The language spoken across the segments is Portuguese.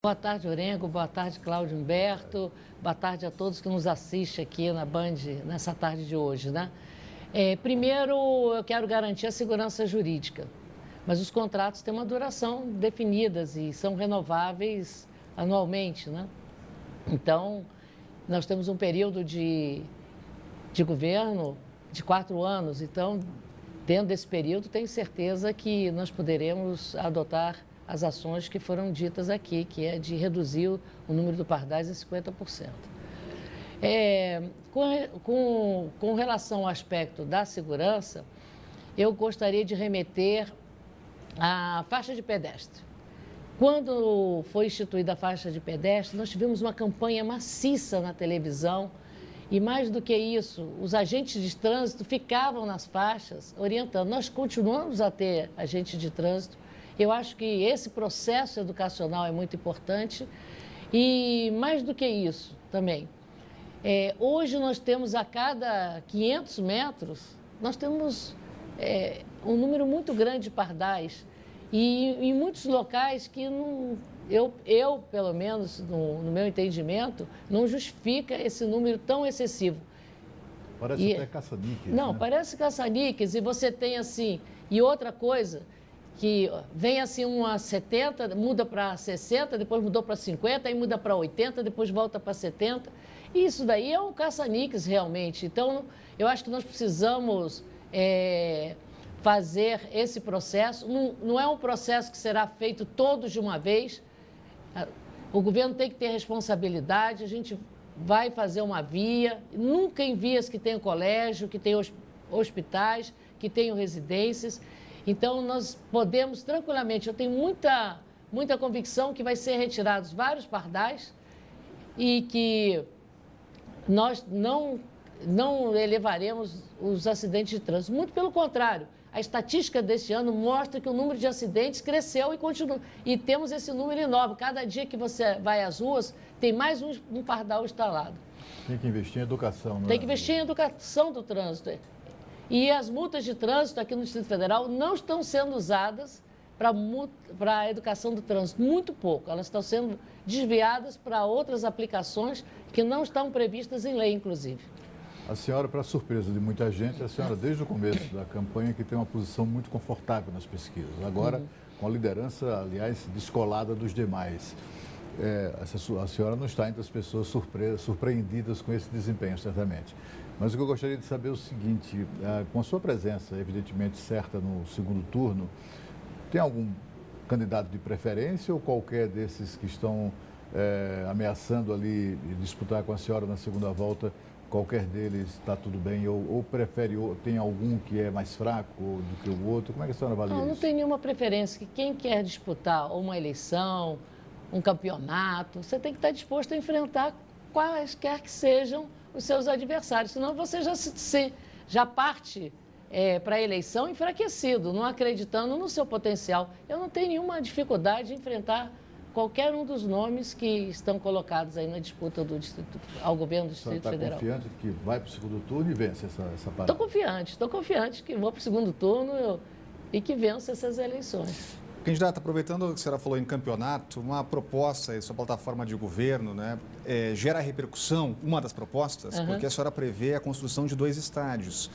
Boa tarde, Orengo. Boa tarde, Cláudio Humberto. Boa tarde a todos que nos assistem aqui na Band nessa tarde de hoje, né? Primeiro, eu quero garantir a segurança jurídica, mas os contratos têm uma duração definidas e são renováveis anualmente, né? Então, nós temos um período de governo de 4 anos, então, dentro desse período, tenho certeza que nós poderemos adotar as ações que foram ditas aqui, que é de reduzir o número de pardais em 50%. Com relação ao aspecto da segurança, eu gostaria de remeter à faixa de pedestre. Quando foi instituída a faixa de pedestre, nós tivemos uma campanha maciça na televisão e, mais do que isso, os agentes de trânsito ficavam nas faixas orientando. Nós continuamos a ter agentes de trânsito. Eu acho que esse processo educacional é muito importante e, mais do que isso também, hoje nós temos a cada 500 metros, nós temos um número muito grande de pardais e em muitos locais que não, eu pelo menos, no meu entendimento, não justifica esse número tão excessivo. Parece até caça-níqueis. Não, né? Parece caça-níqueis e você tem assim, e outra coisa, que vem assim uma 70, muda para 60, depois mudou para 50, aí muda para 80, depois volta para 70. E isso daí é um caça-níqueis realmente. Então, eu acho que nós precisamos fazer esse processo. Não é um processo que será feito todos de uma vez. O governo tem que ter responsabilidade, a gente vai fazer uma via, nunca em vias que tenham colégio, que tenham hospitais, que tenham residências. Então, nós podemos tranquilamente, eu tenho muita convicção que vai ser retirados vários pardais e que nós não elevaremos os acidentes de trânsito. Muito pelo contrário, a estatística deste ano mostra que o número de acidentes cresceu e continua. E temos esse número enorme. Cada dia que você vai às ruas, tem mais um pardal instalado. Tem que investir em educação, né? Tem que investir em educação do trânsito. E as multas de trânsito aqui no Distrito Federal não estão sendo usadas para a educação do trânsito, muito pouco. Elas estão sendo desviadas para outras aplicações que não estão previstas em lei, inclusive. A senhora, para surpresa de muita gente, a senhora, desde o começo da campanha, que tem uma posição muito confortável nas pesquisas. Agora, com a liderança, aliás, descolada dos demais. A senhora não está entre as pessoas surpreendidas com esse desempenho, certamente. Mas o que eu gostaria de saber é o seguinte, com a sua presença, evidentemente, certa no segundo turno, tem algum candidato de preferência ou qualquer desses que estão ameaçando ali disputar com a senhora na segunda volta, qualquer deles está tudo bem ou prefere, ou tem algum que é mais fraco do que o outro? Como é que a senhora avalia isso? Não tem nenhuma preferência. Quem quer disputar uma eleição, um campeonato, você tem que estar disposto a enfrentar quaisquer que sejam os seus adversários, senão você já parte para a eleição enfraquecido, não acreditando no seu potencial. Eu não tenho nenhuma dificuldade de enfrentar qualquer um dos nomes que estão colocados aí na disputa ao governo do Distrito Federal. Está confiante que vai para o segundo turno e vence essa parada? Estou confiante que vou para o segundo turno e que vença essas eleições. Candidata, aproveitando que a senhora falou em campeonato, uma proposta em sua plataforma de governo, né, gera repercussão, uma das propostas, porque a senhora prevê a construção de 2 estádios,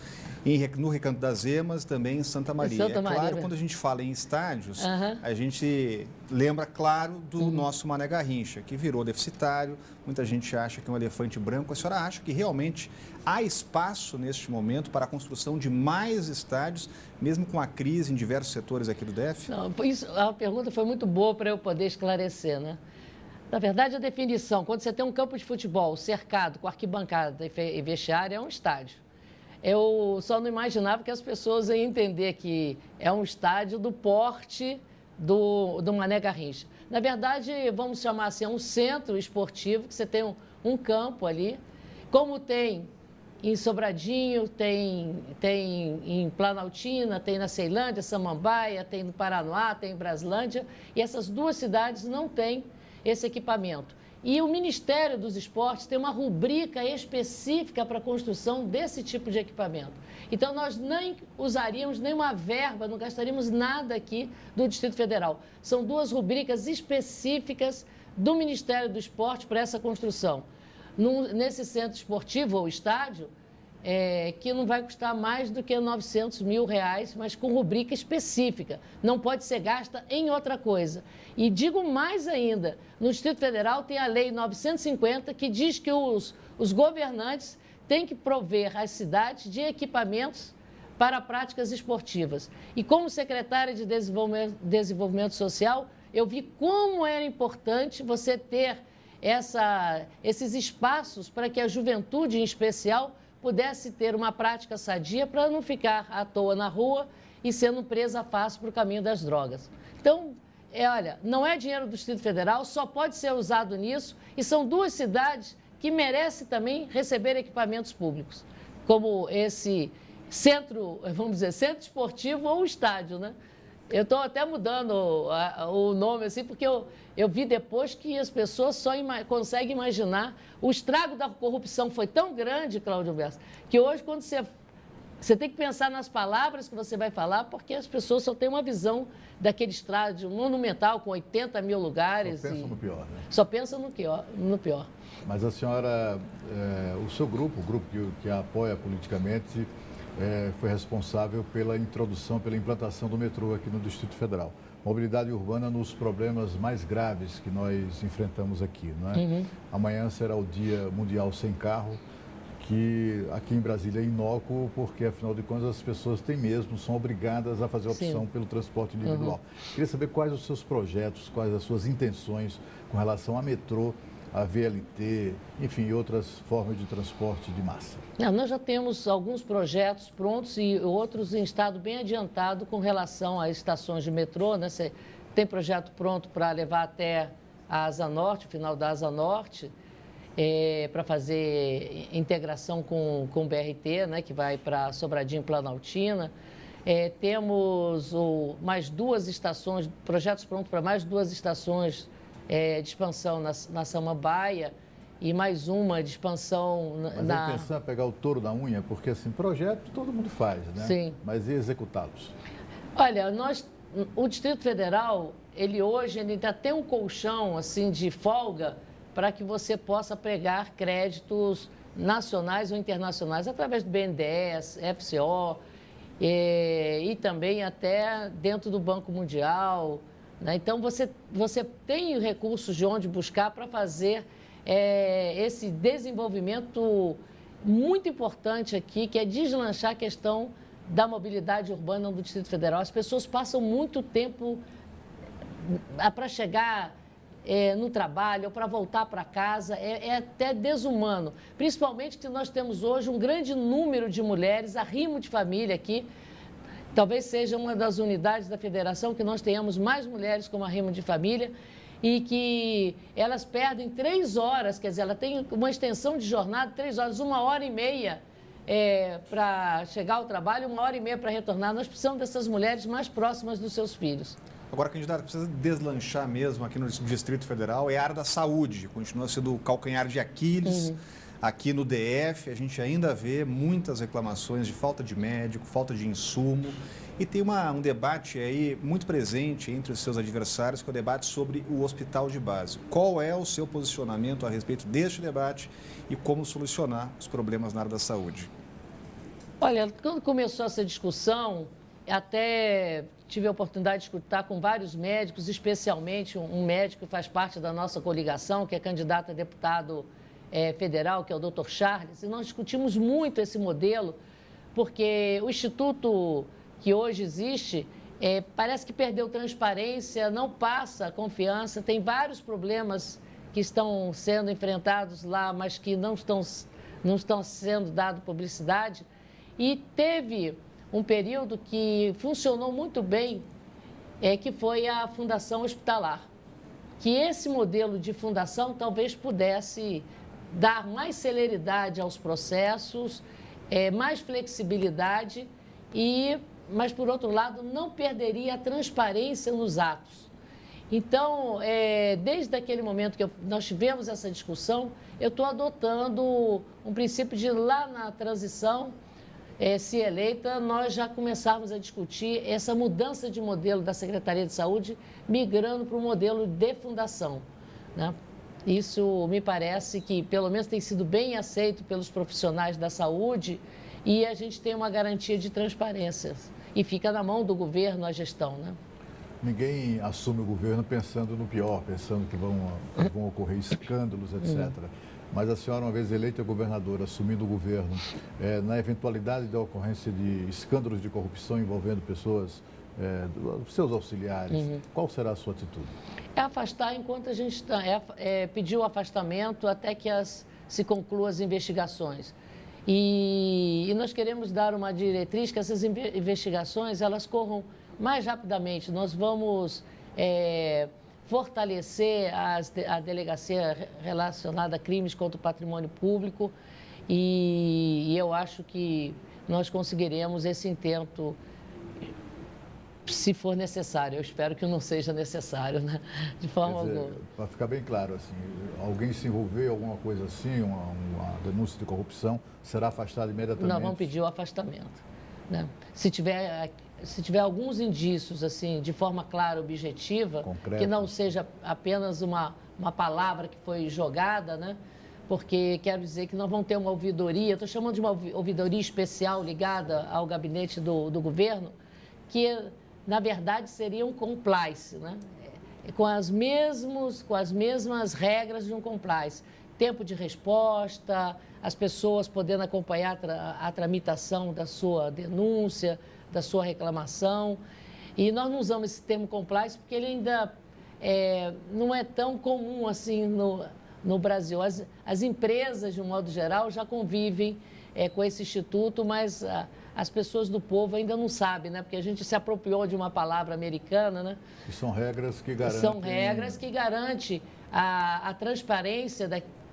no Recanto das Emas, também em Santa Maria. Claro, quando a gente fala em estádios, a gente lembra, claro, do nosso Mané Garrincha, que virou deficitário, muita gente acha que é um elefante branco. A senhora acha que realmente há espaço neste momento para a construção de mais estádios, mesmo com a crise em diversos setores aqui do DF? Não, a pergunta foi muito boa para eu poder esclarecer, né? Na verdade, a definição, quando você tem um campo de futebol cercado com arquibancada e vestiário, é um estádio. Eu só não imaginava que as pessoas iam entender que é um estádio do porte do Mané Garrincha. Na verdade, vamos chamar assim, é um centro esportivo, que você tem um campo ali, como tem em Sobradinho, tem em Planaltina, tem na Ceilândia, Samambaia, tem no Paranoá, tem em Braslândia, e essas 2 cidades não têm esse equipamento. E o Ministério dos Esportes tem uma rubrica específica para a construção desse tipo de equipamento. Então, nós nem usaríamos nenhuma verba, não gastaríamos nada aqui do Distrito Federal. São 2 rubricas específicas do Ministério do Esporte para essa construção. Nesse centro esportivo ou estádio, que não vai custar mais do que R$900 mil, mas com rubrica específica. Não pode ser gasta em outra coisa. E digo mais ainda, no Distrito Federal tem a Lei 950, que diz que os governantes têm que prover as cidades de equipamentos para práticas esportivas. E como secretária de Desenvolvimento Social, eu vi como era importante você ter esses espaços para que a juventude, em especial, pudesse ter uma prática sadia para não ficar à toa na rua e sendo presa fácil para o caminho das drogas. Então, olha, não é dinheiro do Distrito Federal, só pode ser usado nisso, e são duas cidades que merecem também receber equipamentos públicos, como esse centro, vamos dizer, centro esportivo ou estádio, né? Eu estou até mudando o nome, assim, porque eu vi depois que as pessoas só conseguem imaginar. O estrago da corrupção foi tão grande, Cláudio Bessa, que hoje, quando você tem que pensar nas palavras que você vai falar, porque as pessoas só têm uma visão daquele estádio monumental com 80 mil lugares. Só pensam no pior, né? Só pensam no pior. Mas a senhora, o seu grupo, o grupo que a apoia politicamente, foi responsável pela introdução, pela implantação do metrô aqui no Distrito Federal. Mobilidade urbana nos problemas mais graves que nós enfrentamos aqui, não é? Uhum. Amanhã será o Dia Mundial Sem Carro, que aqui em Brasília é inócuo, porque afinal de contas as pessoas são obrigadas a fazer a opção Sim. pelo transporte individual. Uhum. Queria saber quais os seus projetos, quais as suas intenções com relação a metrô, a VLT, enfim, outras formas de transporte de massa. Nós já temos alguns projetos prontos e outros em estado bem adiantado com relação às estações de metrô, né? Você tem projeto pronto para levar até a Asa Norte, o final da Asa Norte, para fazer integração com o BRT, né? Que vai para Sobradinho e Planaltina. Temos mais duas estações, projetos prontos para mais duas estações de expansão na Samambaia e mais uma de expansão Mas pensar em pegar o touro da unha, porque assim, projeto todo mundo faz, né? Sim. Mas e executá-los? Olha, o Distrito Federal, ele hoje ainda tem um colchão assim de folga para que você possa pregar créditos nacionais ou internacionais através do BNDES, FCO e também até dentro do Banco Mundial. Então, você tem recursos de onde buscar para fazer esse desenvolvimento muito importante aqui, que é deslanchar a questão da mobilidade urbana do Distrito Federal. As pessoas passam muito tempo para chegar no trabalho ou para voltar para casa, é até desumano. Principalmente que nós temos hoje um grande número de mulheres, arrimo de família aqui. Talvez seja uma das unidades da federação que nós tenhamos mais mulheres como arrimo de família e que elas perdem 3 horas, quer dizer, ela tem uma extensão de jornada, 3 horas, 1h30 para chegar ao trabalho, 1h30 para retornar. Nós precisamos dessas mulheres mais próximas dos seus filhos. Agora, candidato, precisa deslanchar mesmo aqui no Distrito Federal é a área da saúde, continua sendo o calcanhar de Aquiles. Uhum. Aqui no DF, a gente ainda vê muitas reclamações de falta de médico, falta de insumo. E tem um debate aí muito presente entre os seus adversários, que é o debate sobre o hospital de base. Qual é o seu posicionamento a respeito deste debate e como solucionar os problemas na área da saúde? Olha, quando começou essa discussão, até tive a oportunidade de escutar com vários médicos, especialmente um médico que faz parte da nossa coligação, que é candidato a deputado federal, que é o Dr. Charles, e nós discutimos muito esse modelo, porque o instituto que hoje existe parece que perdeu transparência, não passa confiança, tem vários problemas que estão sendo enfrentados lá, mas que não estão sendo dado publicidade. E teve um período que funcionou muito bem, que foi a Fundação Hospitalar, que esse modelo de fundação talvez pudesse dar mais celeridade aos processos, mais flexibilidade, mas, por outro lado, não perderia a transparência nos atos. Então, desde aquele momento que nós tivemos essa discussão, eu estou adotando um princípio de, lá na transição, se eleita, nós já começarmos a discutir essa mudança de modelo da Secretaria de Saúde, migrando para o modelo de fundação. né? Isso me parece que, pelo menos, tem sido bem aceito pelos profissionais da saúde e a gente tem uma garantia de transparência. E fica na mão do governo a gestão, né? Ninguém assume o governo pensando no pior, pensando que vão ocorrer escândalos, etc. Mas a senhora, uma vez eleita governadora, assumindo o governo, na eventualidade da ocorrência de escândalos de corrupção envolvendo pessoas, seus auxiliares, qual será a sua atitude? É afastar enquanto a gente está, pedir o afastamento até que se concluam as investigações. E nós queremos dar uma diretriz que essas investigações elas corram mais rapidamente. Nós vamos fortalecer a delegacia relacionada a crimes contra o patrimônio público e eu acho que nós conseguiremos esse intento, se for necessário. Eu espero que não seja necessário, né? De forma alguma. Para ficar bem claro, assim, alguém se envolver em alguma coisa assim, uma denúncia de corrupção, será afastado imediatamente? Nós vamos pedir o afastamento, né? Se tiver alguns indícios, assim, de forma clara, objetiva, concreto, que não seja apenas uma palavra que foi jogada, né? Porque quero dizer que nós vamos ter uma ouvidoria, estou chamando de uma ouvidoria especial ligada ao gabinete do governo, que na verdade seria um compliance, né? Com as mesmas regras de um compliance. Tempo de resposta, as pessoas podendo acompanhar a tramitação da sua denúncia, da sua reclamação. E nós não usamos esse termo compliance porque ele ainda não é tão comum assim no Brasil. As empresas, de um modo geral, já convivem com esse instituto, mas as pessoas do povo ainda não sabem, né? Porque a gente se apropriou de uma palavra americana, né? E são regras que garantem... São regras que garantem a transparência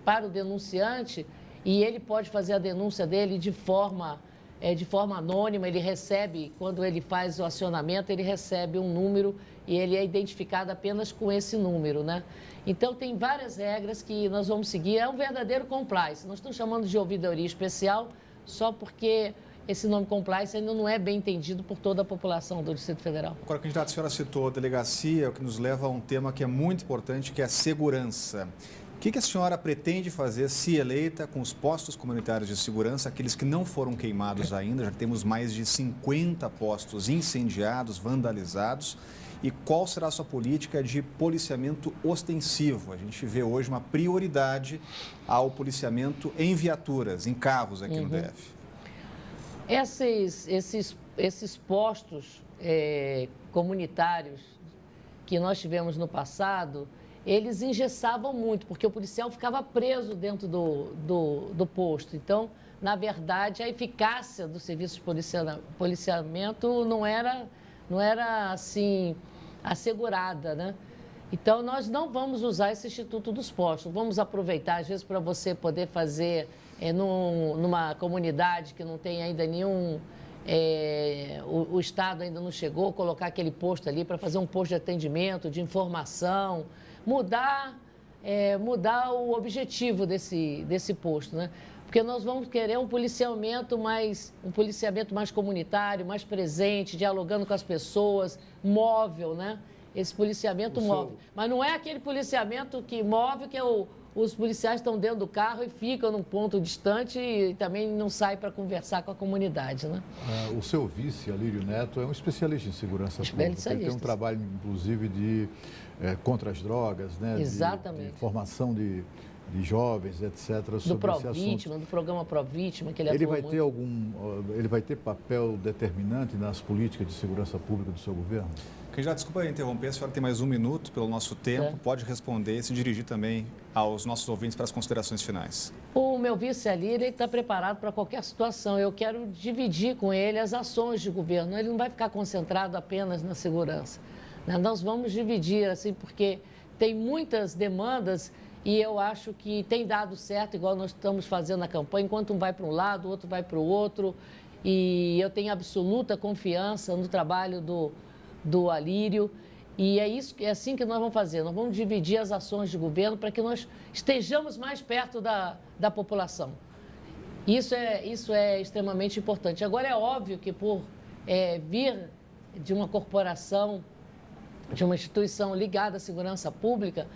para o denunciante e ele pode fazer a denúncia dele de forma anônima. Ele recebe, quando ele faz o acionamento, ele recebe um número e ele é identificado apenas com esse número, né? Então, tem várias regras que nós vamos seguir. É um verdadeiro compliance. Nós estamos chamando de ouvidoria especial só porque esse nome compliance ainda não é bem entendido por toda a população do Distrito Federal. Agora, candidato, a senhora citou a delegacia, o que nos leva a um tema que é muito importante, que é a segurança. O que a senhora pretende fazer, se eleita, com os postos comunitários de segurança, aqueles que não foram queimados ainda, já que temos mais de 50 postos incendiados, vandalizados, e qual será a sua política de policiamento ostensivo? A gente vê hoje uma prioridade ao policiamento em viaturas, em carros aqui no DF. Esses postos comunitários que nós tivemos no passado, eles engessavam muito, porque o policial ficava preso dentro do posto. Então, na verdade, a eficácia do serviço de policiamento não era assim assegurada, né? Então, nós não vamos usar esse Instituto dos Postos. Vamos aproveitar, às vezes, para você poder fazer numa comunidade que não tem ainda nenhum... o Estado ainda não chegou, colocar aquele posto ali para fazer um posto de atendimento, de informação, mudar o objetivo desse posto, né? Porque nós vamos querer um policiamento mais comunitário, mais presente, dialogando com as pessoas, móvel, né? Esse policiamento móvel. Mas não é aquele policiamento que move, que os policiais estão dentro do carro e ficam num ponto distante e também não saem para conversar com a comunidade, né? O seu vice, Alírio Neto, é um especialista em segurança pública. Ele tem um trabalho, inclusive, contra as drogas, né? Exatamente. De formação de jovens, etc. sobre esse assunto. Do programa Provítima, que ele vai ter papel determinante nas políticas de segurança pública do seu governo? Candidato, desculpa interromper, a senhora tem mais um minuto pelo nosso tempo, pode responder e se dirigir também aos nossos ouvintes para as considerações finais. O meu vice Alírio está preparado para qualquer situação. Eu quero dividir com ele as ações de governo. Ele não vai ficar concentrado apenas na segurança, né? Nós vamos dividir, assim, porque tem muitas demandas e eu acho que tem dado certo, igual nós estamos fazendo na campanha, enquanto um vai para um lado, o outro vai para o outro. E eu tenho absoluta confiança no trabalho do Alírio. E é assim que nós vamos fazer. Nós vamos dividir as ações de governo para que nós estejamos mais perto da população. Isso é extremamente importante. Agora, é óbvio que por vir de uma corporação, de uma instituição ligada à segurança pública,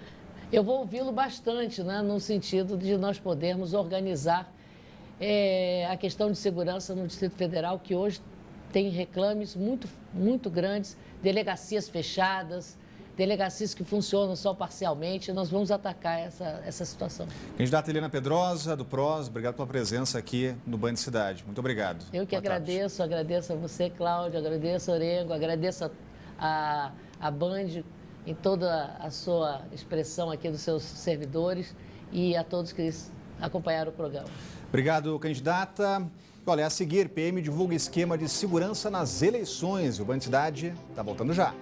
Eu vou ouvi-lo bastante, né, no sentido de nós podermos organizar a questão de segurança no Distrito Federal, que hoje tem reclames muito grandes, delegacias fechadas, delegacias que funcionam só parcialmente. Nós vamos atacar essa situação. Candidata Helena Pedrosa, do PROS, obrigado pela presença aqui no Band Cidade. Muito obrigado. Eu que agradeço a você, Cláudio, agradeço a Orengo, agradeço a Band em toda a sua expressão aqui dos seus servidores e a todos que acompanharam o programa. Obrigado, candidata. Olha, a seguir, PM divulga esquema de segurança nas eleições. O Band Cidade está voltando já.